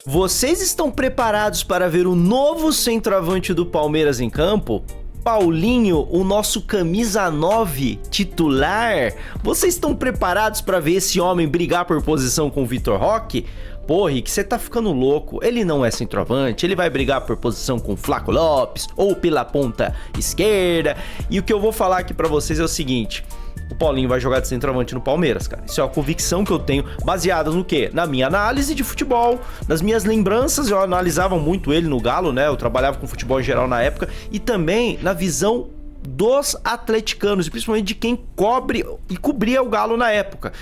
Vocês estão preparados para ver o novo centroavante do Palmeiras em campo? Paulinho, o nosso camisa 9 titular? Vocês estão preparados para ver esse homem brigar por posição com o Vitor Roque? Pô, Rick, você tá ficando louco. Ele não é centroavante, ele vai brigar por posição com o Flaco Lopes ou pela ponta esquerda. E o que eu vou falar aqui pra vocês é o seguinte: o Paulinho vai jogar de centroavante no Palmeiras, cara. Isso é uma convicção que eu tenho, baseada no quê? Na minha análise de futebol, nas minhas lembranças. Eu analisava muito ele no Galo, né? Eu trabalhava com futebol em geral na época. E também na visão dos atleticanos, e principalmente de quem cobre e cobria o Galo na época.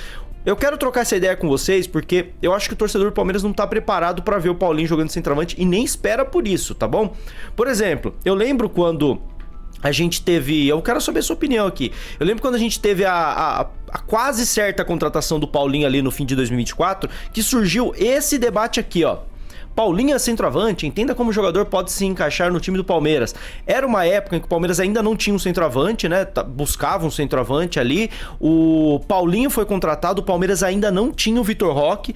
Eu quero trocar essa ideia com vocês porque eu acho que o torcedor do Palmeiras não tá preparado pra ver o Paulinho jogando de centroavante e nem espera por isso, tá bom? Por exemplo, eu lembro quando a gente teve... Eu quero saber a sua opinião aqui. Eu lembro quando a gente teve a quase certa contratação do Paulinho ali no fim de 2024, que surgiu esse debate aqui, ó. Paulinho é centroavante, entenda como o jogador pode se encaixar no time do Palmeiras. Era uma época em que o Palmeiras ainda não tinha um centroavante, né? Buscava um centroavante ali. O Paulinho foi contratado, o Palmeiras ainda não tinha o Vitor Roque.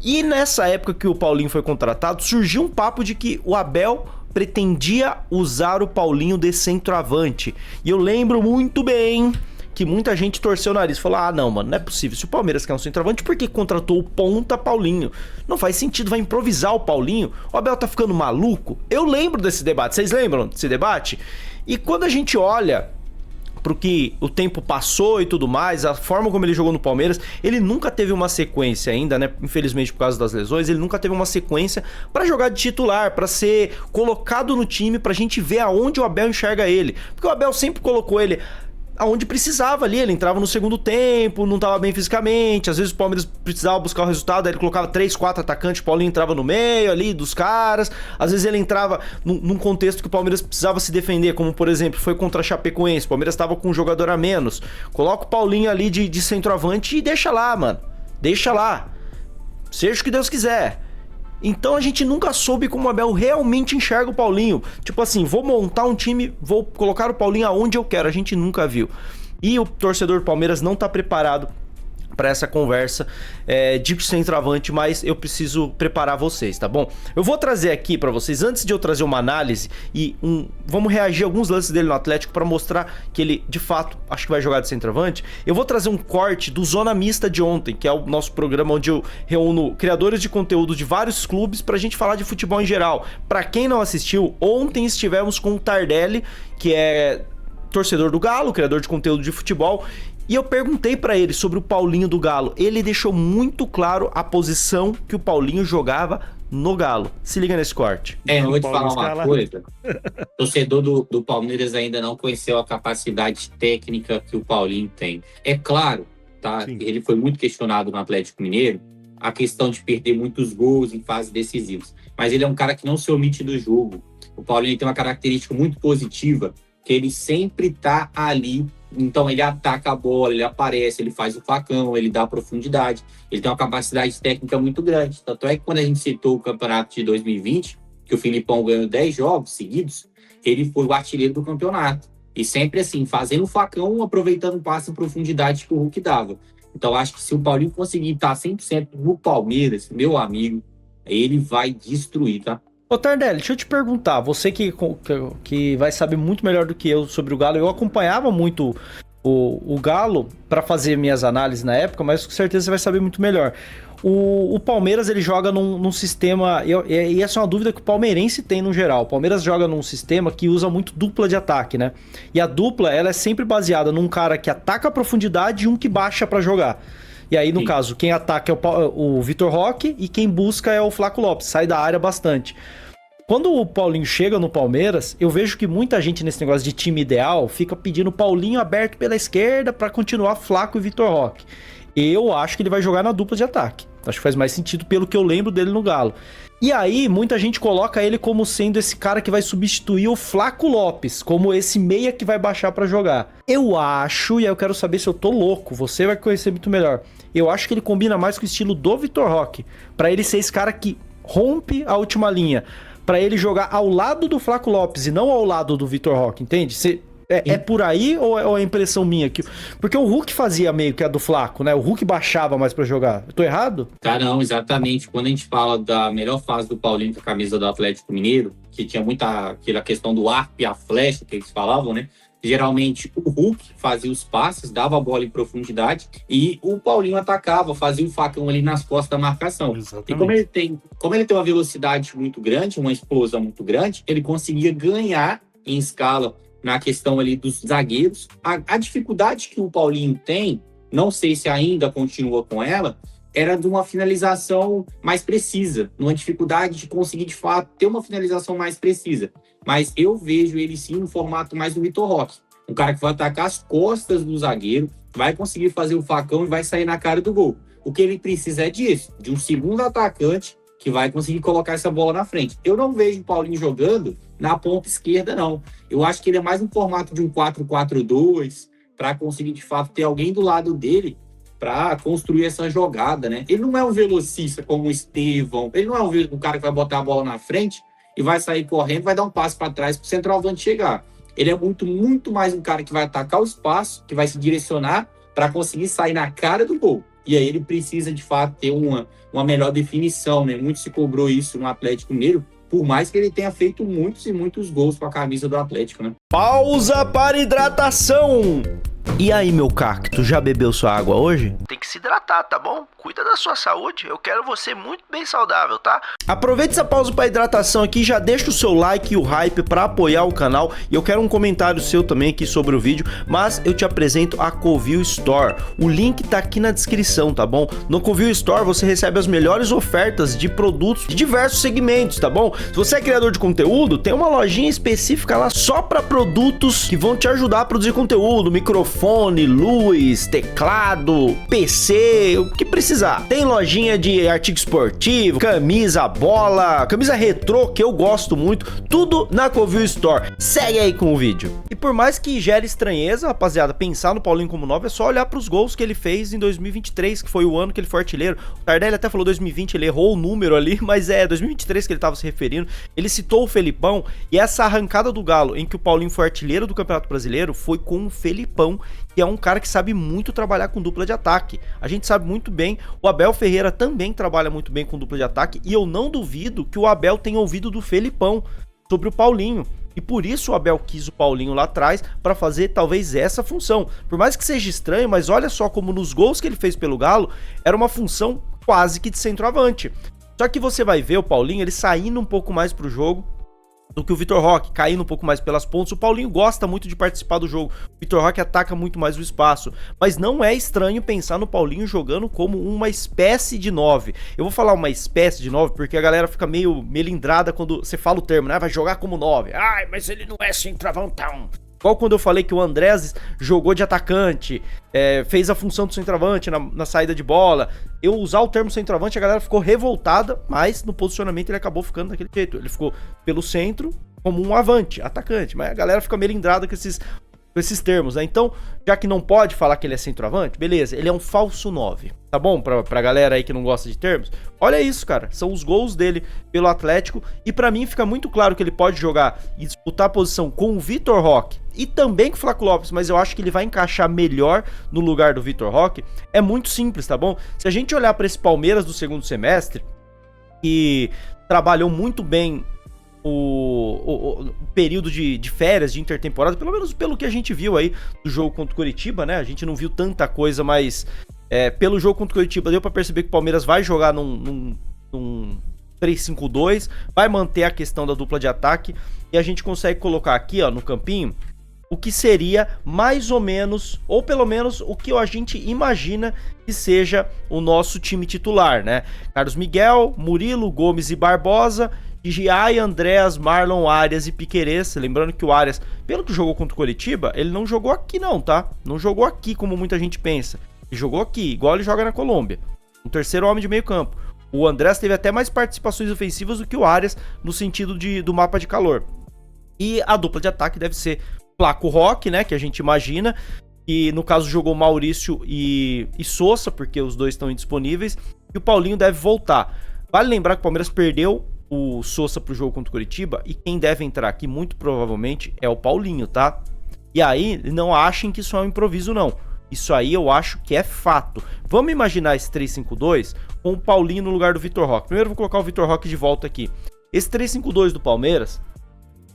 E nessa época que o Paulinho foi contratado, surgiu um papo de que o Abel pretendia usar o Paulinho de centroavante. E eu lembro muito bem que muita gente torceu o nariz, falou: ah, não, mano, não é possível. Se o Palmeiras quer um centroavante, por que contratou o ponta Paulinho? Não faz sentido, vai improvisar o Paulinho. O Abel tá ficando maluco? Eu lembro desse debate, vocês lembram desse debate? E quando a gente olha pro que o tempo passou e tudo mais, a forma como ele jogou no Palmeiras, ele nunca teve uma sequência ainda, né? Infelizmente, por causa das lesões, ele nunca teve uma sequência pra jogar de titular, pra ser colocado no time, pra gente ver aonde o Abel enxerga ele. Porque o Abel sempre colocou ele aonde precisava ali, ele entrava no segundo tempo, não estava bem fisicamente, às vezes o Palmeiras precisava buscar o resultado, aí ele colocava 3, 4 atacantes, o Paulinho entrava no meio ali dos caras, às vezes ele entrava num contexto que o Palmeiras precisava se defender, como por exemplo, foi contra a Chapecoense, o Palmeiras estava com um jogador a menos, coloca o Paulinho ali de centroavante e deixa lá, mano, deixa lá, seja o que Deus quiser. Então a gente nunca soube como o Abel realmente enxerga o Paulinho. Tipo assim, vou montar um time, vou colocar o Paulinho aonde eu quero. A gente nunca viu. E o torcedor do Palmeiras não tá preparado para essa conversa de centroavante, mas eu preciso preparar vocês, tá bom? Eu vou trazer aqui para vocês, antes de eu trazer uma análise e vamos reagir a alguns lances dele no Atlético para mostrar que ele, de fato, acho que vai jogar de centroavante. Eu vou trazer um corte do Zona Mista de ontem, que é o nosso programa onde eu reúno criadores de conteúdo de vários clubes pra gente falar de futebol em geral. Para quem não assistiu, ontem estivemos com o Tardelli, que é torcedor do Galo, criador de conteúdo de futebol, e eu perguntei pra ele sobre o Paulinho do Galo. Ele deixou muito claro a posição que o Paulinho jogava no Galo. Se liga nesse corte. Eu vou te falar uma coisa. O torcedor do Palmeiras ainda não conheceu a capacidade técnica que o Paulinho tem. É claro, tá? Sim. Ele foi muito questionado no Atlético Mineiro, a questão de perder muitos gols em fases decisivas. Mas ele é um cara que não se omite do jogo. O Paulinho tem uma característica muito positiva, que ele sempre tá ali. Então ele ataca a bola, ele aparece, ele faz o facão, ele dá profundidade, ele tem uma capacidade técnica muito grande. Tanto é que quando a gente citou o campeonato de 2020, que o Filipão ganhou 10 jogos seguidos, ele foi o artilheiro do campeonato. E sempre assim, fazendo o facão, aproveitando o passe em profundidade que o Hulk dava. Então acho que se o Paulinho conseguir estar 100% no Palmeiras, meu amigo, ele vai destruir, tá? Ô Tardelli, deixa eu te perguntar, você que vai saber muito melhor do que eu sobre o Galo, eu acompanhava muito o Galo para fazer minhas análises na época, mas com certeza você vai saber muito melhor. O Palmeiras, ele joga num sistema, e essa é uma dúvida que o palmeirense tem no geral. O Palmeiras joga num sistema que usa muito dupla de ataque, né? E a dupla, ela é sempre baseada num cara que ataca a profundidade e um que baixa para jogar. E aí, no caso, quem ataca é o Vitor Roque e quem busca é o Flaco Lopes, sai da área bastante. Quando o Paulinho chega no Palmeiras, eu vejo que muita gente nesse negócio de time ideal fica pedindo o Paulinho aberto pela esquerda para continuar Flaco e Vitor Roque. Eu acho que ele vai jogar na dupla de ataque. Acho que faz mais sentido pelo que eu lembro dele no Galo. E aí, muita gente coloca ele como sendo esse cara que vai substituir o Flaco Lopes, como esse meia que vai baixar pra jogar. Eu acho, e aí eu quero saber se eu tô louco, você vai conhecer muito melhor. Eu acho que ele combina mais com o estilo do Vitor Roque, pra ele ser esse cara que rompe a última linha, pra ele jogar ao lado do Flaco Lopes e não ao lado do Vitor Roque, entende? É por aí ou é impressão minha aqui? Porque o Hulk fazia meio que a do Flaco, né? O Hulk baixava mais pra jogar. Eu tô errado? Tá, não, exatamente. Quando a gente fala da melhor fase do Paulinho com a camisa do Atlético Mineiro, que tinha muita aquela questão do arco e a flecha que eles falavam, né? Geralmente o Hulk fazia os passes, dava a bola em profundidade e o Paulinho atacava, fazia um facão ali nas costas da marcação. Exatamente. E como ele tem uma velocidade muito grande, uma explosão muito grande, ele conseguia ganhar em escala na questão ali dos zagueiros. A dificuldade que o Paulinho tem, não sei se ainda continua com ela, era de uma finalização mais precisa, uma dificuldade de conseguir, de fato, ter uma finalização mais precisa. Mas eu vejo ele sim no formato mais do Vitor Roque. Um cara que vai atacar as costas do zagueiro, vai conseguir fazer o facão e vai sair na cara do gol. O que ele precisa é disso, de um segundo atacante que vai conseguir colocar essa bola na frente. Eu não vejo o Paulinho jogando na ponta esquerda, não. Eu acho que ele é mais no formato de um 4-4-2, para conseguir, de fato, ter alguém do lado dele para construir essa jogada, né? Ele não é um velocista como o Estevão, ele não é um cara que vai botar a bola na frente e vai sair correndo, vai dar um passo para trás para o centroavante chegar. Ele é muito mais um cara que vai atacar o espaço, que vai se direcionar para conseguir sair na cara do gol. E aí ele precisa, de fato, ter uma melhor definição, né? Muito se cobrou isso no Atlético Mineiro, por mais que ele tenha feito muitos e muitos gols com a camisa do Atlético, né? Pausa para hidratação! E aí, meu cacto, já bebeu sua água hoje? Tem que se hidratar, tá bom? Cuida da sua saúde, eu quero você muito bem saudável, tá? Aproveita essa pausa para hidratação aqui, já deixa o seu like e o hype para apoiar o canal. E eu quero um comentário seu também aqui sobre o vídeo, mas eu te apresento a Covil Store. O link tá aqui na descrição, tá bom? No Covil Store você recebe as melhores ofertas de produtos de diversos segmentos, tá bom? Se você é criador de conteúdo, tem uma lojinha específica lá só para produtos que vão te ajudar a produzir conteúdo, microfone, luz, teclado, PC, o que precisar. Tem lojinha de artigo esportivo, camisa, bola, camisa retrô, que eu gosto muito, tudo na Covil Store. Segue aí com o vídeo. E por mais que gere estranheza, rapaziada, pensar no Paulinho como 9 é só olhar pros gols que ele fez em 2023, que foi o ano que ele foi artilheiro. O Tardelli até falou 2020, ele errou o número ali, mas é 2023 que ele tava se referindo. Ele citou o Felipão, e essa arrancada do Galo em que o Paulinho foi artilheiro do Campeonato Brasileiro foi com o Felipão, que é um cara que sabe muito trabalhar com dupla de ataque. A gente sabe muito bem, o Abel Ferreira também trabalha muito bem com dupla de ataque, e eu não duvido que o Abel tenha ouvido do Felipão sobre o Paulinho. E por isso o Abel quis o Paulinho lá atrás, para fazer talvez essa função. Por mais que seja estranho, mas olha só como nos gols que ele fez pelo Galo, era uma função quase que de centroavante. Só que você vai ver o Paulinho, ele saindo um pouco mais pro jogo do que o Vitor Roque, caindo um pouco mais pelas pontas. O Paulinho gosta muito de participar do jogo, o Vitor Roque ataca muito mais o espaço, mas não é estranho pensar no Paulinho jogando como uma espécie de 9. Eu vou falar uma espécie de 9 porque a galera fica meio melindrada quando você fala o termo, né? Vai jogar como 9. Ai, mas ele não é centroavantão. Igual quando eu falei que o Andrés jogou de atacante, fez a função do centroavante na saída de bola. Eu usar o termo centroavante, a galera ficou revoltada, mas no posicionamento ele acabou ficando daquele jeito. Ele ficou pelo centro como um avante, atacante, mas a galera fica melindrada com esses termos, né? Então, já que não pode falar que ele é centroavante, beleza, ele é um falso 9, tá bom? Pra galera aí que não gosta de termos, olha isso, cara, são os gols dele pelo Atlético, e pra mim fica muito claro que ele pode jogar e disputar a posição com o Vitor Roque e também com o Flaco Lopes, mas eu acho que ele vai encaixar melhor no lugar do Vitor Roque. É muito simples, tá bom? Se a gente olhar pra esse Palmeiras do segundo semestre, que trabalhou muito bem o período de férias, de intertemporada, pelo menos pelo que a gente viu aí do jogo contra o Coritiba, né? A gente não viu tanta coisa, mas pelo jogo contra o Coritiba deu pra perceber que o Palmeiras vai jogar num 3-5-2, vai manter a questão da dupla de ataque, e a gente consegue colocar aqui, ó, no campinho, o que seria mais ou menos, ou pelo menos o que a gente imagina que seja o nosso time titular, né? Carlos Miguel, Murilo, Gomes e Barbosa, Giai, Andréas, Marlon, Arias e Piquerez. Lembrando que o Arias, pelo que jogou contra o Coritiba, ele não jogou aqui não, tá? Não jogou aqui como muita gente pensa. Ele jogou aqui, igual ele joga na Colômbia. Um terceiro homem de meio campo. O Andréas teve até mais participações ofensivas do que o Arias, no sentido do mapa de calor. E a dupla de ataque deve ser Flaco Roque, né? Que a gente imagina. E no caso jogou Maurício e Sousa, porque os dois estão indisponíveis. E o Paulinho deve voltar. Vale lembrar que o Palmeiras perdeu o Sousa pro jogo contra o Coritiba, e quem deve entrar aqui muito provavelmente é o Paulinho, tá? E aí, não achem que isso é um improviso, não. Isso aí eu acho que é fato. Vamos imaginar esse 3-5-2 com o Paulinho no lugar do Vitor Roque. Primeiro eu vou colocar o Vitor Roque de volta aqui. Esse 3-5-2 do Palmeiras,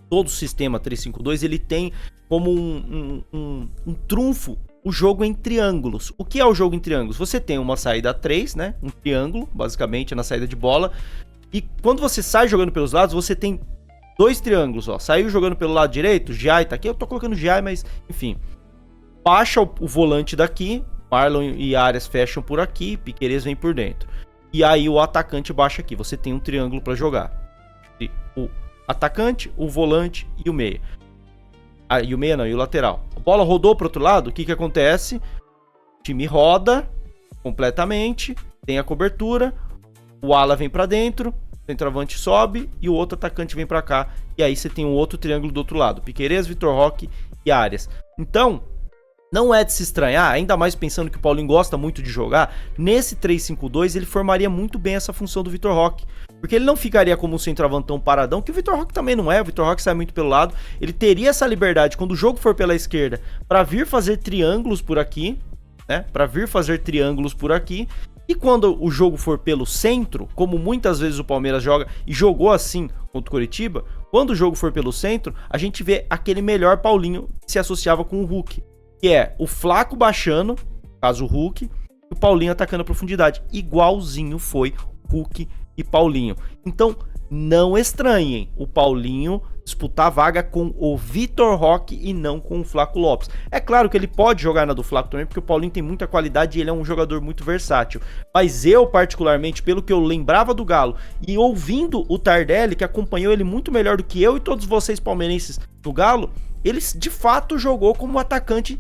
todo o sistema 3-5-2, ele tem como um trunfo o jogo em triângulos. O que é o jogo em triângulos? Você tem uma saída 3, né? Um triângulo, basicamente, na saída de bola. E quando você sai jogando pelos lados, você tem 2 triângulos, ó. Saiu jogando pelo lado direito, Giai tá aqui. Eu tô colocando Giai, mas enfim. Baixa o volante daqui, Marlon e Arias fecham por aqui, Piquerez vem por dentro. E aí o atacante baixa aqui, você tem um triângulo para jogar. O atacante, o volante e o meia. Ah, e o meia não, e o lateral. A bola rodou pro outro lado, o que acontece? O time roda completamente, tem a cobertura, o ala vem para dentro, o centroavante sobe e o outro atacante vem para cá. E aí você tem um outro triângulo do outro lado, Piquerez, Vitor Roque e Arias. Então, não é de se estranhar, ainda mais pensando que o Paulinho gosta muito de jogar, nesse 3-5-2 ele formaria muito bem essa função do Vitor Roque, porque ele não ficaria como um centroavantão paradão, que o Vitor Roque também não é, o Vitor Roque sai muito pelo lado, ele teria essa liberdade quando o jogo for pela esquerda, para vir fazer triângulos por aqui, né, e quando o jogo for pelo centro, como muitas vezes o Palmeiras joga, e jogou assim contra o Coritiba, quando o jogo for pelo centro, a gente vê aquele melhor Paulinho que se associava com o Hulk, que é o Flaco baixando, caso o Hulk, e o Paulinho atacando a profundidade. Igualzinho foi Hulk e Paulinho. Então, não estranhem o Paulinho disputar a vaga com o Vitor Roque e não com o Flaco Lopes. É claro que ele pode jogar na do Flaco também, porque o Paulinho tem muita qualidade e ele é um jogador muito versátil. Mas eu, particularmente, pelo que eu lembrava do Galo e ouvindo o Tardelli, que acompanhou ele muito melhor do que eu e todos vocês palmeirenses do Galo, ele de fato jogou como atacante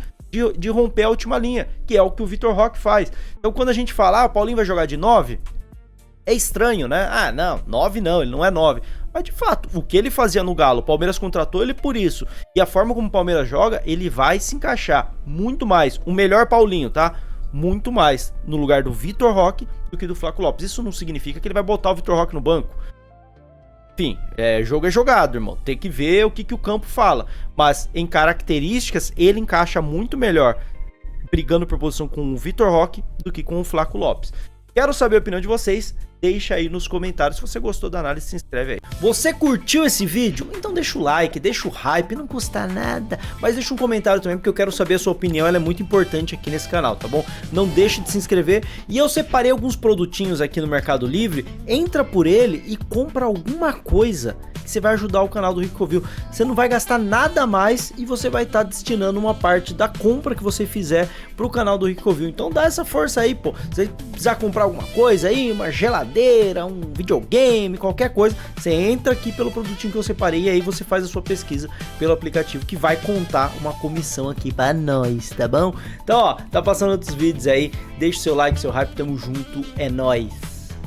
de romper a última linha, que é o que o Vitor Roque faz. Então quando a gente fala, o Paulinho vai jogar de 9, é estranho, né? Ah, não, 9 não, ele não é 9. Mas de fato, o que ele fazia no Galo, o Palmeiras contratou ele por isso. E a forma como o Palmeiras joga, ele vai se encaixar muito mais. O melhor Paulinho, tá? Muito mais no lugar do Vitor Roque do que do Flaco Lopes. Isso não significa que ele vai botar o Vitor Roque no banco. Enfim, jogo é jogado, irmão. Tem que ver o que o campo fala. Mas em características, ele encaixa muito melhor brigando por posição com o Vitor Roque do que com o Flaco Lopes. Quero saber a opinião de vocês. Deixa aí nos comentários. Se você gostou da análise, se inscreve aí. Você curtiu esse vídeo? Então deixa o like, deixa o hype, não custa nada. Mas deixa um comentário também, porque eu quero saber a sua opinião. Ela é muito importante aqui nesse canal, tá bom? Não deixe de se inscrever. E eu separei alguns produtinhos aqui no Mercado Livre. Entra por ele e compra alguma coisa que você vai ajudar o canal do Ricovil. Você não vai gastar nada a mais e você vai estar destinando uma parte da compra que você fizer pro canal do Ricovil. Então dá essa força aí, pô. Se você precisar comprar alguma coisa aí, uma geladeira, um videogame, qualquer coisa, você entra aqui pelo produtinho que eu separei e aí você faz a sua pesquisa pelo aplicativo, que vai contar uma comissão aqui pra nós, tá bom? Então, ó, tá passando outros vídeos aí, deixa o seu like, seu hype, tamo junto, é nóis!